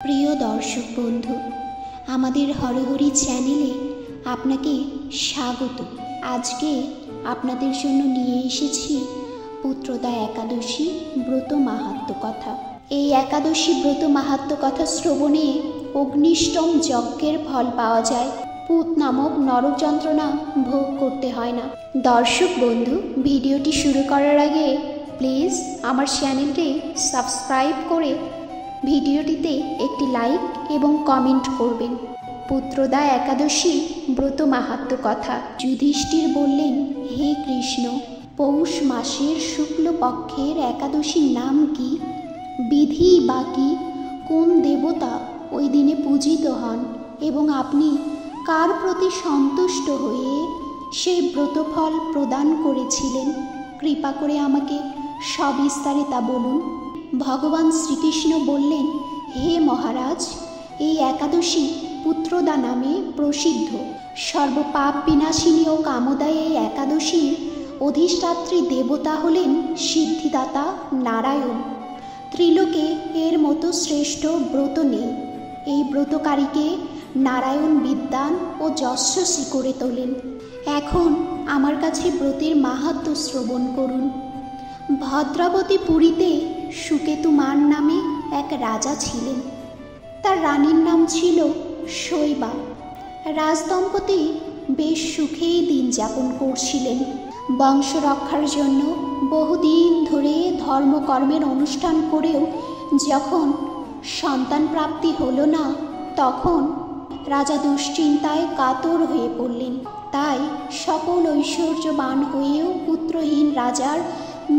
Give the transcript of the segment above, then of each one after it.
প্রিয় দর্শক বন্ধু, আমাদের হরহরি চ্যানেলে আপনাকে স্বাগত। আজকে আপনাদের জন্য নিয়ে এসেছি পুত্রদা একাদশী ব্রত মাহাত্ম্য কথা। এই একাদশী ব্রত মাহাত্ম্য কথা শ্রবণে অগ্নিষ্টম যজ্ঞের ফল পাওয়া যায়। পুত নামক নরক যন্ত্রণা ভোগ করতে হয় না। দর্শক বন্ধু, ভিডিওটি শুরু করার আগে প্লিজ আমার চ্যানেলটি সাবস্ক্রাইব করে ভিডিওটিতে একটি লাইক এবং কমেন্ট করবেন। পুত্রদা একাদশী ব্রত মাহাত্ম্য কথা। যুধিষ্ঠির বললেন, হে কৃষ্ণ, পৌষ মাসের শুক্লপক্ষের একাদশীর নাম কি? বিধি বা কি? কোন দেবতা ওই দিনে পূজিত হন এবং আপনি কার প্রতি সন্তুষ্ট হয়ে সেই ব্রতফল প্রদান করেছিলেন? কৃপা করে আমাকে সবিস্তারে তা বলুন। ভগবান শ্রীকৃষ্ণ বললেন, হে মহারাজ, এই একাদশী পুত্রদা নামে প্রসিদ্ধ। সর্বপাপ বিনাশিনী ও কামদায় এই একাদশীর অধিষ্ঠাত্রী দেবতা হলেন সিদ্ধিদাতা নারায়ণ। ত্রিলোকে এর মতো শ্রেষ্ঠ ব্রত নেই। এই ব্রতকারীকে নারায়ণ বিদ্বান ও যশস্বী করে তোলেন। এখন আমার কাছে ব্রতের মাহাত্ম্য শ্রবণ করুন। ভদ্রাবতী পুরীতে সুকেতুমান নামে এক রাজা ছিলেন। তার রানীর নাম ছিল শৈবা। রাজদম্পতি বেশ সুখেই দিন যাপন করছিলেন। বংশ রক্ষার জন্য বহুদিন ধরে ধর্মকর্মের অনুষ্ঠান করেও যখন সন্তান প্রাপ্তি হলো না, তখন রাজা দুশ্চিন্তায় কাতর হয়ে পড়লেন। তাই সকল ঐশ্বর্যবান হয়েও পুত্রহীন রাজার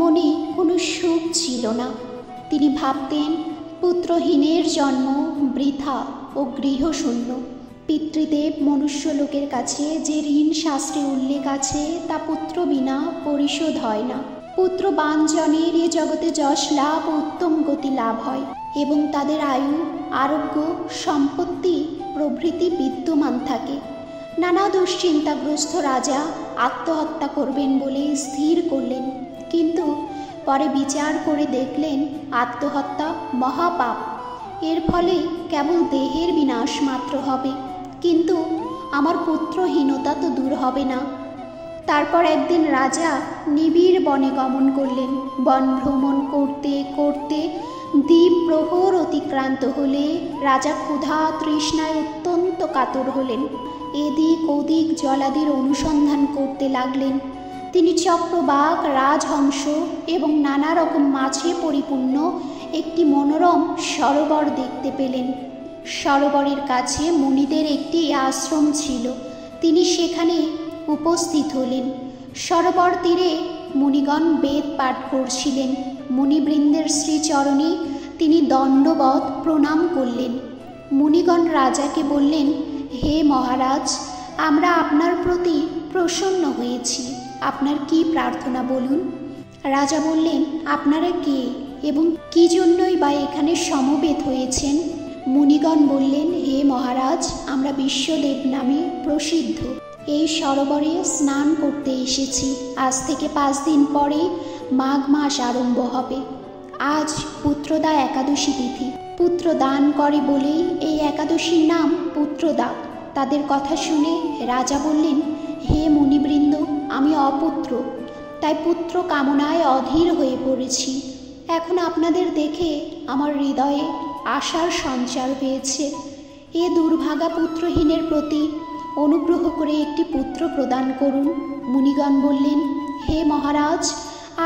মনে কোনো সুখ ছিল না। তিনি ভাবতেন, পুত্রহীনের জন্ম বৃথা ও গৃহশূন্য। পিতৃদেব মনুষ্যলোকের কাছে যে ঋণ শাস্ত্রে উল্লেখ আছে তা পুত্র বিনা পরিশোধ হয় না। পুত্রবাঞ্জনের এ জগতে যশ লাভ ও উত্তম গতি লাভ হয় এবং তাদের আয়ু, আরোগ্য, সম্পত্তি প্রভৃতি বিদ্যমান থাকে। নানা দুশ্চিন্তাগ্রস্ত রাজা আত্মহত্যা করবেন বলে স্থির করলেন, কিন্তু পরে বিচার করে দেখলেন আত্মহত্যা মহাপাপ। এর ফলে কেবল দেহের বিনাশ মাত্র হবে, কিন্তু আমার পুত্রহীনতা তো দূর হবে না। তারপর একদিন রাজা নিবিড় বনে গমন করলেন। বন ভ্রমণ করতে করতে দ্বীপ প্রহর অতিক্রান্ত হলে রাজা ক্ষুধা তৃষ্ণায় অত্যন্ত কাতর হলেন। এদিক ওদিক জলাদির অনুসন্ধান করতে লাগলেন। তিনি চক্রবাক, রাজহংস এবং নানা রকম মাছে পরিপূর্ণ একটি মনোরম সরোবর দেখতে পেলেন। সরোবরের কাছে মুনিদের একটি আশ্রম ছিল। তিনি সেখানে উপস্থিত হলেন। সরোবর তীরে মুনিগণ বেদ পাঠ করছিলেন। মুনিবৃন্দের শ্রীচরণে তিনি দণ্ডবৎ প্রণাম করলেন। মুনিগণ রাজাকে বললেন, হে মহারাজ, আমরা আপনার প্রতি প্রসন্ন হয়েছি। আপনার কি প্রার্থনা বলুন। রাজা বললেন, আপনারা কে এবং কি জন্যই বা এখানে সমবেত হয়েছেন? মুনিগণ বললেন, হে মহারাজ, আমরা বিশ্বদেব নামে প্রসিদ্ধ এই সরোবরে স্নান করতে এসেছি। আজ থেকে 5 দিন পরে মাঘ মাস আরম্ভ হবে। আজ পুত্রদা একাদশী তিথি। পুত্র দান করে বলেই এই একাদশীর নাম পুত্রদা। তাদের কথা শুনে রাজা বললেন, হে মুনিবৃন্দ, আমি অপুত্র, তাই পুত্র কামনায় অধীর হয়ে পড়েছি। এখন আপনাদের দেখে আমার হৃদয়ে আশার সঞ্চার হয়েছে। এ দুর্ভাগা পুত্রহীনের প্রতি অনুগ্রহ করে একটি পুত্র প্রদান করুন। মুনিগণ বললেন, হে মহারাজ,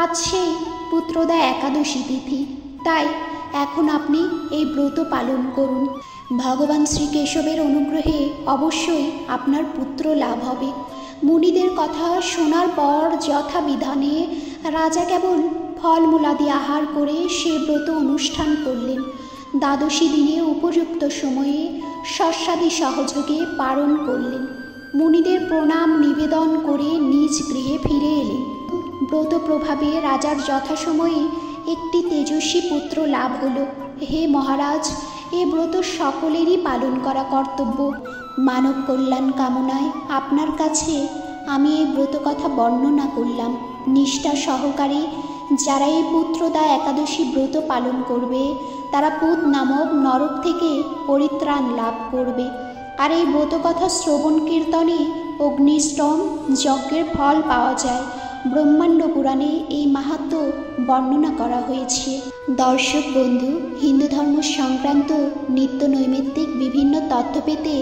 আজ সেই পুত্রদা একাদশী তিথি, তাই এখন আপনি এই ব্রত পালন করুন। ভগবান শ্রীকেশবের অনুগ্রহে অবশ্যই আপনার পুত্র লাভ হবে। মুনিদের কথা শোনার পর যথাবিধানে রাজা কেবল ফলমূলাদি আহার করে সে ব্রত অনুষ্ঠান করলেন। দ্বাদশী দিনে উপযুক্ত সময়ে শস্যাদি সহযোগে পালন করলেন। মুনিদের প্রণাম নিবেদন করে নিজ গৃহে ফিরে এলেন। ব্রত প্রভাবে রাজার যথাসময়ে একটি তেজস্বী পুত্র লাভ হল। হে মহারাজ, এ ব্রত সকলেরই পালন করা কর্তব্য। মানব কল্যাণ কামনায় আপনার কাছে আমি এই ব্রত কথা বর্ণনা করলাম। নিষ্ঠা সহকারে যারা এই পুত্রদা একাদশী ব্রত পালন করবে তারা পুত নামক নরক থেকে পরিত্রাণ লাভ করবে। আর এই ব্রতকথা শ্রবণ কীর্তনে অগ্নিষ্টম যজ্ঞের ফল পাওয়া যায়। ব্রহ্মাণ্ড পুরাণে এই মাহাত্ম্য বর্ণনা করা হয়েছে। দর্শক বন্ধু, হিন্দু ধর্ম সংক্রান্ত নিত্য নৈমিত্তিক বিভিন্ন তথ্য পেতে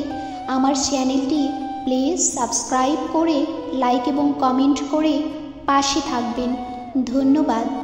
আমার চ্যানেলটি প্লিজ সাবস্ক্রাইব করে লাইক এবং কমেন্ট করে পাশে থাকবেন। ধন্যবাদ।